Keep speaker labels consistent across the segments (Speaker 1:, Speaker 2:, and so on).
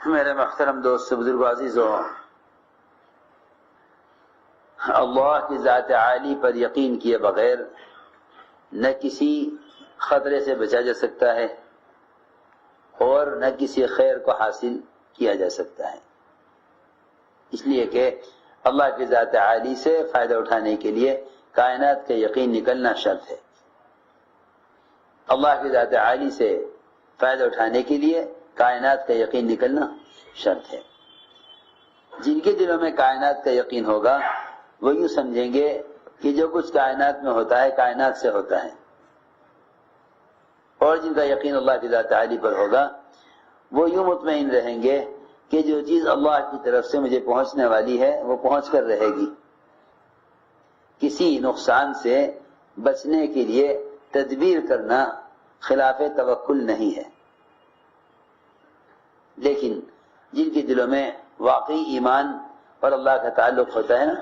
Speaker 1: میرے محترم دوست بزرگ عزیزوں، اللہ کی ذات عالی پر یقین کیے بغیر نہ کسی خطرے سے بچا جا سکتا ہے اور نہ کسی خیر کو حاصل کیا جا سکتا ہے، اس لیے کہ اللہ کی ذات عالی سے فائدہ اٹھانے کے لیے کائنات کا یقین نکلنا شرط ہے۔ اللہ کی ذات عالی سے فائدہ اٹھانے کے لیے کائنات کا یقین نکلنا شرط ہے۔ جن کے دلوں میں کائنات کا یقین ہوگا وہ یوں سمجھیں گے کہ جو کچھ کائنات میں ہوتا ہے کائنات سے ہوتا ہے، اور جن کا یقین اللہ کی ذات عالی پر ہوگا وہ یوں مطمئن رہیں گے کہ جو چیز اللہ کی طرف سے مجھے پہنچنے والی ہے وہ پہنچ کر رہے گی۔ کسی نقصان سے بچنے کے لیے تدبیر کرنا خلاف توکل نہیں ہے، لیکن جن کے دلوں میں واقعی ایمان اور اللہ کا تعلق ہوتا ہے نا،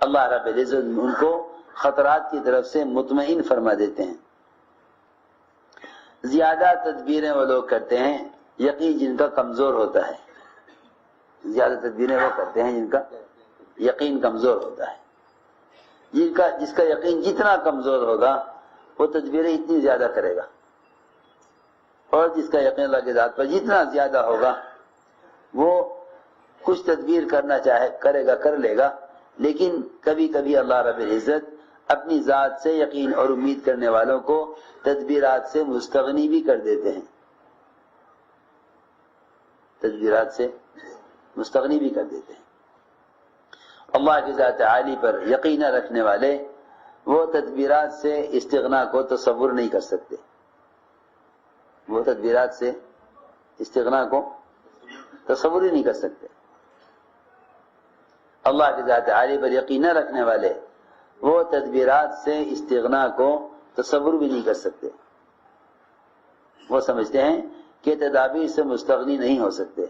Speaker 1: اللہ رب العزت ان کو خطرات کی طرف سے مطمئن فرما دیتے ہیں۔ زیادہ تدبیریں وہ لوگ کرتے ہیں یقین جن کا کمزور ہوتا ہے، زیادہ تدبیریں وہ کرتے ہیں جن کا یقین کمزور ہوتا ہے۔ جس کا یقین جتنا کمزور ہوگا وہ تدبیریں اتنی زیادہ کرے گا، اور جس کا یقین اللہ کی ذات پر جتنا زیادہ ہوگا وہ کچھ تدبیر کرنا چاہے کرے گا، کر لے گا، لیکن کبھی کبھی اللہ رب العزت اپنی ذات سے یقین اور امید کرنے والوں کو تدبیرات سے مستغنی بھی کر دیتے ہیں، تدبیرات سے مستغنی بھی کر دیتے ہیں۔ اللہ کی ذات عالی پر یقین رکھنے والے وہ تدبیرات سے استغنا کو تصور نہیں کر سکتے، وہ تدبیرات سے استغنا کو تصور ہی نہیں کر سکتے۔ اللہ کی ذات عالی پر یقین رکھنے والے وہ تدبیرات سے استغنا کو تصور بھی نہیں کر سکتے، وہ سمجھتے ہیں کہ تدابیر سے مستغنی نہیں ہو سکتے،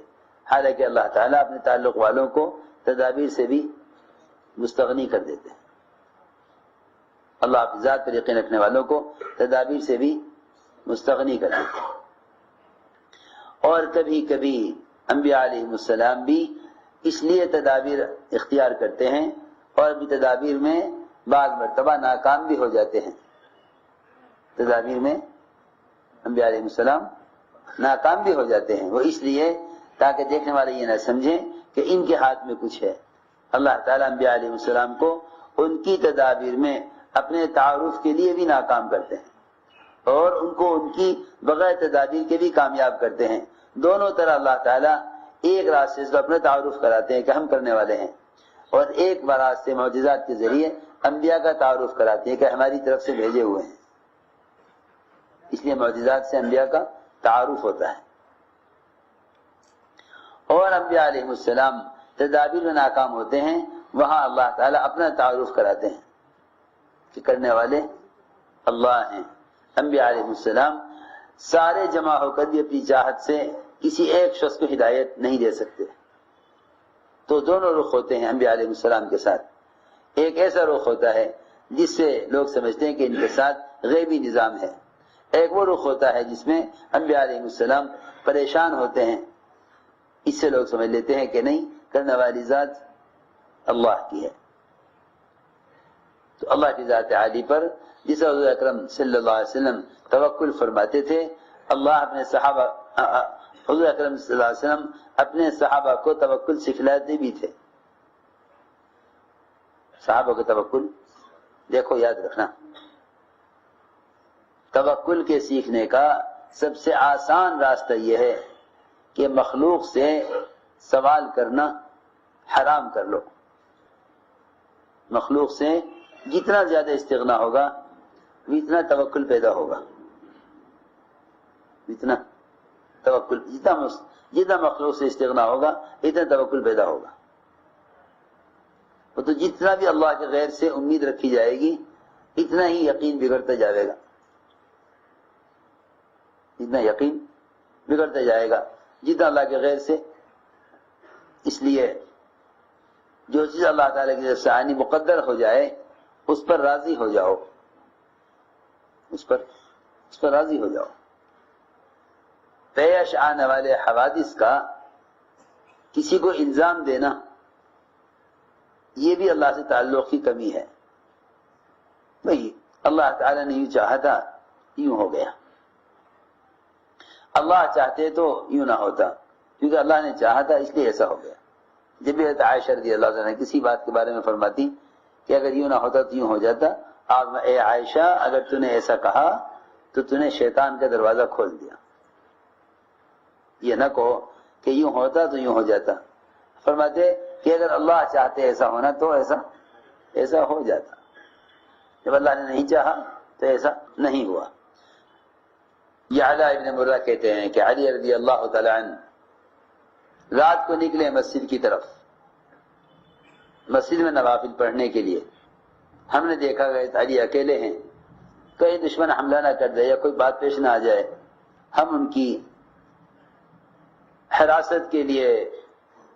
Speaker 1: حالانکہ اللہ تعالیٰ اپنے تعلق والوں کو تدابیر سے بھی مستغنی کر دیتے ہیں۔ اللہ اپنی ذات پر یقین رکھنے والوں کو تدابیر سے بھی مستغنی کر دیتے ہیں۔ اور کبھی کبھی انبیاء علیہ السلام بھی اس لیے تدابیر اختیار کرتے ہیں اور بھی تدابیر میں بعض مرتبہ ناکام بھی ہو جاتے ہیں، تدابیر میں انبیاء علیہ السلام ناکام بھی ہو جاتے ہیں، وہ اس لیے تاکہ دیکھنے والے یہ نہ سمجھیں کہ ان کے ہاتھ میں کچھ ہے۔ اللہ تعالیٰ انبیاء علیہ السلام کو ان کی تدابیر میں اپنے تعارف کے لیے بھی ناکام کرتے ہیں اور ان کو ان کی بغیر تدابیر کے بھی کامیاب کرتے ہیں۔ دونوں طرح اللہ تعالیٰ ایک راستے سے اپنے تعارف کراتے ہیں کہ ہم کرنے والے ہیں، اور ایک راستے معجزات کے ذریعے انبیاء کا تعارف کراتے ہیں کہ ہماری طرف سے بھیجے ہوئے ہیں، اس لیے معجزات سے انبیاء کا تعارف ہوتا ہے۔ اور انبیاء علیہ السلام تدابیر میں ناکام ہوتے ہیں، وہاں اللہ تعالیٰ اپنا تعارف کراتے ہیں کہ کرنے والے اللہ ہیں۔ انبیاء علیہ السلام سارے جمع ہو کر بھی اپنی چاہت سے کسی ایک شخص کو ہدایت نہیں دے سکتے، تو دونوں رخ ہوتے ہیں انبیاء علیہ السلام کے ساتھ۔ ایک ایسا رخ ہوتا ہے جس سے لوگ سمجھتے ہیں کہ ان کے ساتھ غیبی نظام ہے، ایک وہ رخ ہوتا ہے جس میں انبیاء علیہ السلام پریشان ہوتے ہیں، اس سے لوگ سمجھ لیتے ہیں کہ نہیں، کرنے والی ذات اللہ کی ہے۔ تو اللہ کی ذات عالی پر جس حضور اکرم صلی اللہ علیہ وسلم توکل فرماتے تھے، اللہ اپنے صحابہ حضور اکرم صلی اللہ علیہ وسلم اپنے صحابہ کو توکل سکھلاتے بھی تھے۔ صحابہ کو توکل دیکھو، یاد رکھنا، توکل کے سیکھنے کا سب سے آسان راستہ یہ ہے کہ مخلوق سے سوال کرنا حرام کر لو۔ مخلوق سے جتنا زیادہ استغنا ہوگا اتنا توکل پیدا ہوگا، اتنا توکل جتنا مخلوق سے استغنا ہوگا اتنا توکل پیدا ہوگا۔ تو جتنا بھی اللہ کے غیر سے امید رکھی جائے گی اتنا ہی یقین بگڑتا جائے گا، اتنا یقین بگڑتا جائے گا جتنا اللہ کے غیر سے۔ اس لیے جو چیز اللہ تعالیٰ کی طرف سے آنی مقدر ہو جائے اس پر راضی ہو جاؤ، اس پر راضی ہو جاؤ۔ پیش آنے والے حوادث کا کسی کو الزام دینا یہ بھی اللہ سے تعلق کی کمی ہے. بھئی اللہ تعالیٰ نے یوں چاہا تھا یوں ہو گیا. اللہ چاہتے تو یوں نہ ہوتا، کیونکہ اللہ نے چاہا تھا اس لیے ایسا ہو گیا. جب بھی عائشہ رضی اللہ عنہ کسی بات کے بارے میں فرماتی کہ اگر یوں نہ ہوتا تو یوں ہو جاتا، آپ اے عائشہ اگر تو نے ایسا کہا تو تو نے شیطان کا دروازہ کھول دیا. یہ نہ کہو کہ یوں ہوتا تو یوں ہو جاتا. فرماتے کہ اگر اللہ چاہتے ایسا ہونا تو ایسا ہو جاتا. جب اللہ نے نہیں چاہا تو ایسا نہیں ہوا. یعلا ابن مرہ کہتے ہیں کہ علی رضی اللہ تعالی عنہ رات کو نکلے مسجد کی طرف، مسجد میں نوافل پڑھنے کے لیے. ہم نے دیکھا کہ علی اکیلے ہیں، کہیں دشمن حملہ نہ کر دے یا کوئی بات پیش نہ آ جائے. ہم ان کی حراست کے لیے،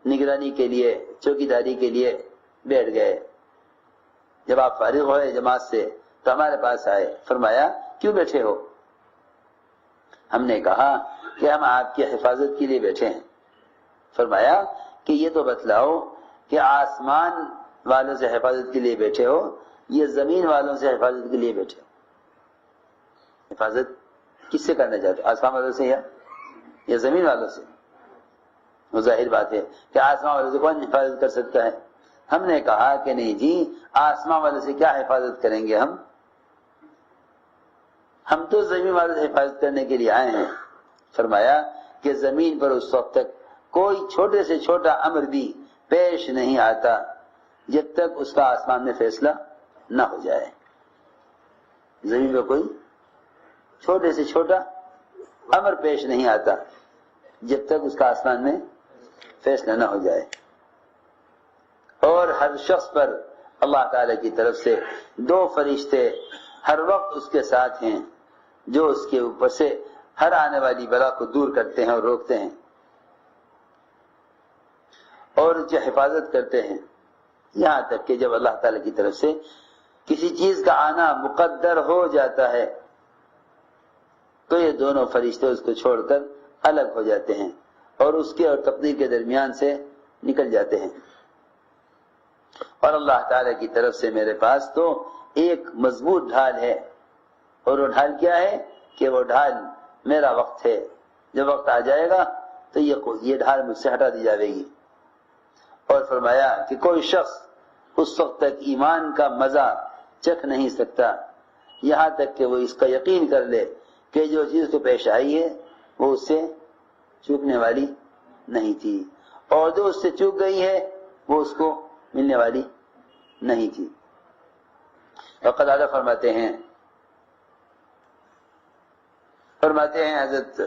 Speaker 1: نگرانی کے لیے، چوکیداری کے لیے بیٹھ گئے. جب آپ فارغ ہوئے جماعت سے تو ہمارے پاس آئے. فرمایا کیوں بیٹھے ہو؟ ہم نے کہا کہ ہم آپ کی حفاظت کے لیے بیٹھے ہیں. فرمایا کہ یہ تو بتلاؤ کہ آسمان والوں سے حفاظت کے لیے بیٹھے ہو یا زمین والوں سے حفاظت کے لیے بیٹھے ہو؟ حفاظت کس سے کرنا چاہتے ہو؟ آسمان والوں سے یا زمین والوں سے؟ وہ ظاہر بات ہے کہ آسمان والوں سے کون حفاظت کر سکتا ہے؟ ہم نے کہا کہ نہیں جی، آسمان والوں سے کیا حفاظت کریں گے ہم تو زمین والوں سے حفاظت کرنے کے لیے آئے ہیں. فرمایا کہ زمین پر اس وقت تک کوئی چھوٹے سے چھوٹا امر بھی پیش نہیں آتا جب تک اس کا آسمان میں فیصلہ نہ ہو جائے. زمین پر کوئی چھوٹے سے چھوٹا امر پیش نہیں آتا جب تک اس کا آسمان میں فیصلہ نہ ہو جائے. اور ہر شخص پر اللہ تعالی کی طرف سے 2 فرشتے ہر وقت اس کے ساتھ ہیں جو اس کے اوپر سے ہر آنے والی بلا کو دور کرتے ہیں اور روکتے ہیں اور جو حفاظت کرتے ہیں. یہاں تک کہ جب اللہ تعالی کی طرف سے کسی چیز کا آنا مقدر ہو جاتا ہے تو یہ دونوں فرشتے اس کو چھوڑ کر الگ ہو جاتے ہیں اور اس کے اور تقدیر کے درمیان سے نکل جاتے ہیں. اور اللہ تعالی کی طرف سے میرے پاس تو ایک مضبوط ڈھال ہے، اور وہ ڈھال کیا ہے کہ وہ ڈھال میرا وقت ہے. جب وقت آ جائے گا تو یہ ڈھال مجھ سے ہٹا دی جائے گی. اور فرمایا کہ کوئی شخص اس وقت تک ایمان کا مزہ چکھ نہیں سکتا یہاں تک کہ وہ اس کا یقین کر لے کہ جو چیز کو پیش آئی ہے وہ اس سے چوکنے والی نہیں تھی، اور جو اس سے چوک گئی ہے وہ اس کو ملنے والی نہیں تھی. اور قتادہ فرماتے ہیں حضرت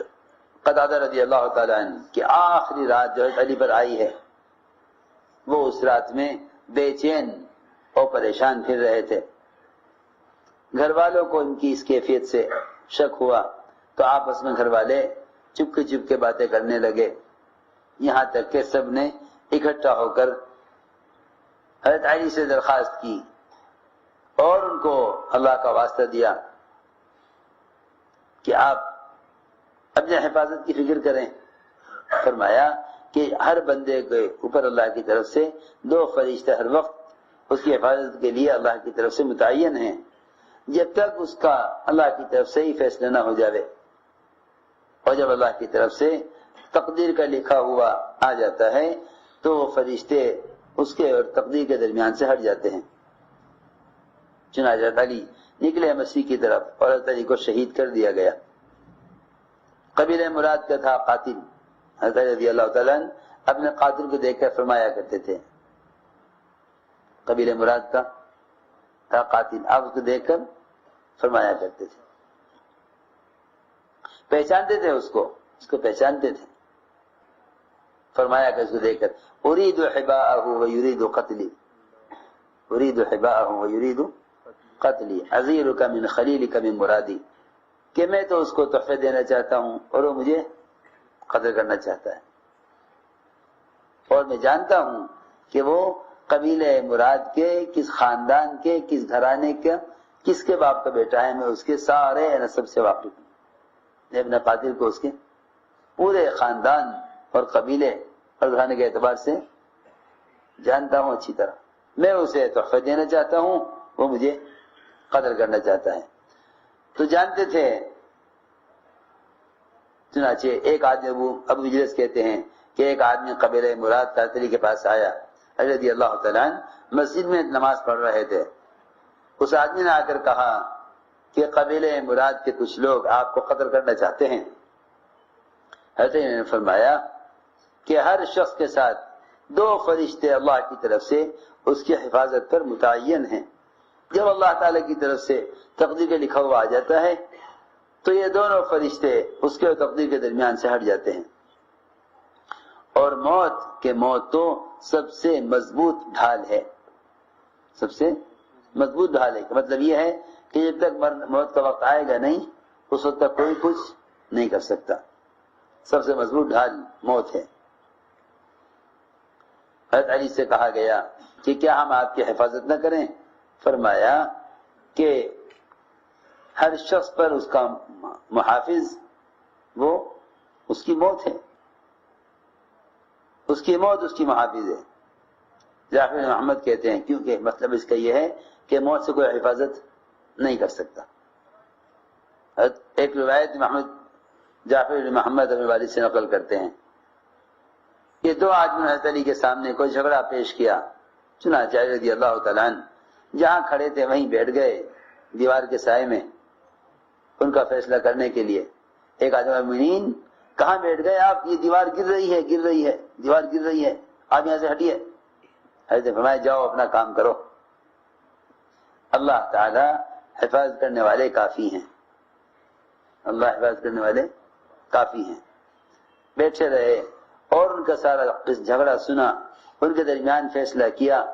Speaker 1: قتادہ رضی اللہ تعالیٰ عنہ کہ آخری رات جو علی پر آئی ہے وہ اس رات میں بے چین اور پریشان پھر رہے تھے. گھر والوں کو ان کی اس کیفیت سے شک ہوا تو آپس میں گھر والے چپ کے باتیں کرنے لگے، یہاں تک کہ سب نے اکٹھا ہو کر حضرت علی سے درخواست کی اور ان کو اللہ کا واسطہ دیا کہ آپ اپنے حفاظت کی فکر کریں. فرمایا کہ ہر بندے کے اوپر اللہ کی طرف سے 2 فرشتے ہر وقت اس کی حفاظت کے لیے اللہ کی طرف سے متعین ہیں جب تک اس کا اللہ کی طرف سے ہی فیصلہ نہ ہو جاوے. اور جب اللہ کی طرف سے تقدیر کا لکھا ہوا آ جاتا ہے تو وہ فرشتے اس کے اور تقدیر کے درمیان سے ہٹ جاتے ہیں. چنانچہ علی نکلے مسیح کی طرف اور حضرت علی کو شہید کر دیا گیا. قبیلہ مراد کا تھا قاتل. حضرت رضی اللہ تعالیٰ اپنے قاتل کو دیکھ کر فرمایا کرتے تھے، قبیلہ مراد کا تھا قاتل، آپ اس کو دیکھ کر فرمایا کرتے تھے. پہچانتے تھے اس کو پہچانتے تھے. فرمایا کہ اس کو دیکھ کر اريد حباءه ويريد قتلي، اريد حباءه ويريد قتلي عذيرك من خليلك من مرادي، کہ میں تو اس کو تحفے دینا چاہتا ہوں اور وہ مجھے قتل کرنا چاہتا ہے، اور میں جانتا ہوں کہ وہ قبیلہ مراد کے کس خاندان کے کس گھرانے کا کس کے باپ کا بیٹا ہے، میں اس کے سارے نسب سے واقف ہوں. اپنے قاتل کو اس کے پورے خاندان اور قبیلے قرض اٹھانے کے اعتبار سے جانتا ہوں اچھی طرح، میں اسے تحفہ دینا چاہتا ہوں، وہ مجھے قدر کرنا چاہتا ہے۔ تو جانتے تھے۔ چنانچہ ایک آدمی ابو مجلس کہتے ہیں کہ ایک آدمی قبیلہ مراد قاتلی کے پاس آیا، علی رضی اللہ تعالیٰ عنہ مسجد میں نماز پڑھ رہے تھے۔ اس آدمی نے آ کر کہا کہ قبیلہ مراد کے کچھ لوگ آپ کو قتل کرنا چاہتے ہیں۔ حضرت نے فرمایا کہ ہر شخص کے ساتھ 2 فرشتے اللہ کی طرف سے اس کی حفاظت پر متعین ہیں۔ جب اللہ تعالیٰ کی طرف سے تقدیر کے لکھا ہوا آ جاتا ہے تو یہ دونوں فرشتے اس کے اور تقدیر کے درمیان سے ہٹ جاتے ہیں۔ اور موت تو سب سے مضبوط ڈھال ہے، سب سے مضبوط ڈھال ہے۔ مطلب یہ ہے کہ جب تک موت کا وقت آئے گا نہیں، اس وقت تک کوئی کچھ نہیں کر سکتا۔ سب سے مضبوط ڈھال موت ہے۔ حضرت علی سے کہا گیا کہ کیا ہم آپ کی حفاظت نہ کریں؟ فرمایا کہ ہر شخص پر اس کا محافظ وہ اس کی موت ہے، اس کی موت اس کی محافظ ہے۔ جعفر بن محمد کہتے ہیں کیونکہ مطلب اس کا یہ ہے کہ موت سے کوئی حفاظت نہیں کر سکتا۔ ایک روایت محمد جعفر بن محمد اپنے والد سے نقل کرتے ہیں کہ 2 آدمی حضرت علی کے سامنے کوئی جھگڑا پیش کیا، چنانچہ علی رضی اللہ تعالیٰ عنہ جہاں کھڑے تھے وہیں بیٹھ گئے دیوار کے سائے میں ان کا فیصلہ کرنے کے لیے۔ ایک آدمی مومنین کہاں بیٹھ گئے آپ؟ یہ دیوار گر رہی ہے دیوار گر رہی ہے، آپ یہاں سے ہٹیے۔ حضرت نے فرمایا جاؤ اپنا کام کرو، اللہ تعالی حفاظت کرنے والے کافی ہیں، اللہ حفاظت کرنے والے کافی ہیں۔ بیٹھے رہے اور ان کا سارا جھگڑا سنا، ان کے درمیان فیصلہ کیا۔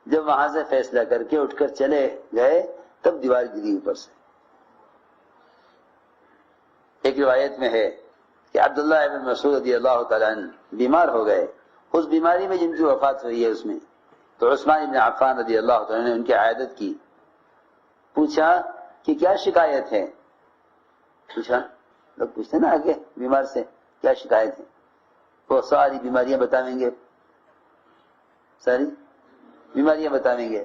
Speaker 1: جب وہاں سے فیصلہ کر کے اٹھ کر چلے گئے تب دیوار گری اوپر سے۔ ایک روایت میں ہے کہ عبداللہ ابن مسعود رضی اللہ تعالیٰ عنہ بیمار ہو گئے، اس بیماری میں جن کی وفات ہوئی ہے اس میں تو عثمان ابن عفان رضی اللہ تعالیٰ نے ان کی عیادت کی، پوچھا کہ کیا شکایت ہے؟ پوچھا، لوگ پوچھتے نا آگے بیمار سے کیا شکایت ہے، وہ ساری بیماریاں بتائیں گے، ساری بیماریاں بتائیں گے،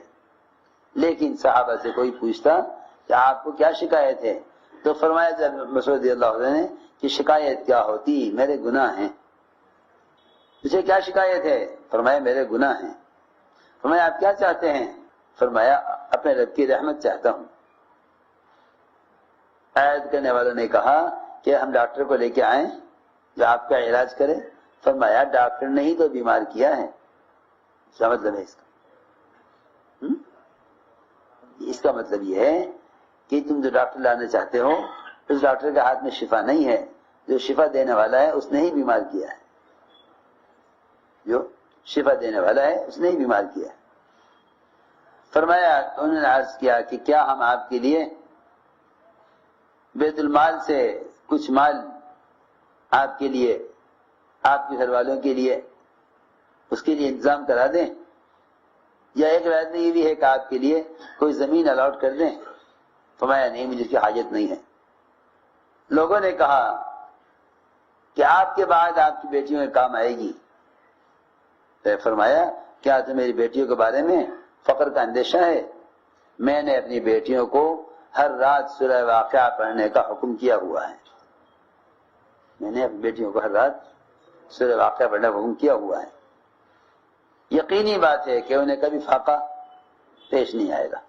Speaker 1: لیکن صحابہ سے کوئی پوچھتا کہ آپ کو کیا شکایت ہے تو فرمایا جب مسعود رضی اللہ عنہ نے کہ شکایت کیا ہوتی، میرے گناہ ہیں۔ مجھے کیا شکایت ہے؟ فرمایا میرے گناہ ہیں۔ فرمایا آپ کیا چاہتے ہیں؟ فرمایا اپنے رب کی رحمت چاہتا ہوں۔ عیادت کرنے والوں نے کہا کہ ہم ڈاکٹر کو لے کے آئیں جو آپ کا علاج کرے۔ فرمایا ڈاکٹر نے ہی تو بیمار کیا ہے۔ کیا مطلب ہے اس کا؟ اس کا مطلب یہ ہے کہ تم جو ڈاکٹر لانا چاہتے ہو اس ڈاکٹر کے ہاتھ میں شفا نہیں ہے، جو شفا دینے والا ہے اس نے ہی بیمار کیا ہے، جو شفا دینے والا ہے اس نے ہی بیمار کیا ہے۔ فرمایا انہوں نے عرض کیا کہ کیا ہم آپ کے لیے بیت المال سے کچھ مال آپ کے لیے، آپ کے گھر والوں کے لیے اس کے لیے انتظام کرا دیں، یا ایک روایت میں یہ بھی ہے کہ آپ کے لیے کوئی زمین الاٹ کر دیں؟ فرمایا نہیں، مجھے اس کی حاجت نہیں ہے۔ لوگوں نے کہا کہ آپ کے بعد آپ کی بیٹیوں میں کام آئے گی۔ فرمایا کیا تو میری بیٹیوں کے بارے میں فقر کا اندیشہ ہے؟ میں نے اپنی بیٹیوں کو ہر رات سورہ واقعہ پڑھنے کا حکم کیا ہوا ہے، میں نے اپنی بیٹیوں کو ہر رات سورہ واقعہ پڑھنے کا حکم کیا ہوا ہے۔ یقینی بات ہے کہ انہیں کبھی فاقہ پیش نہیں آئے گا۔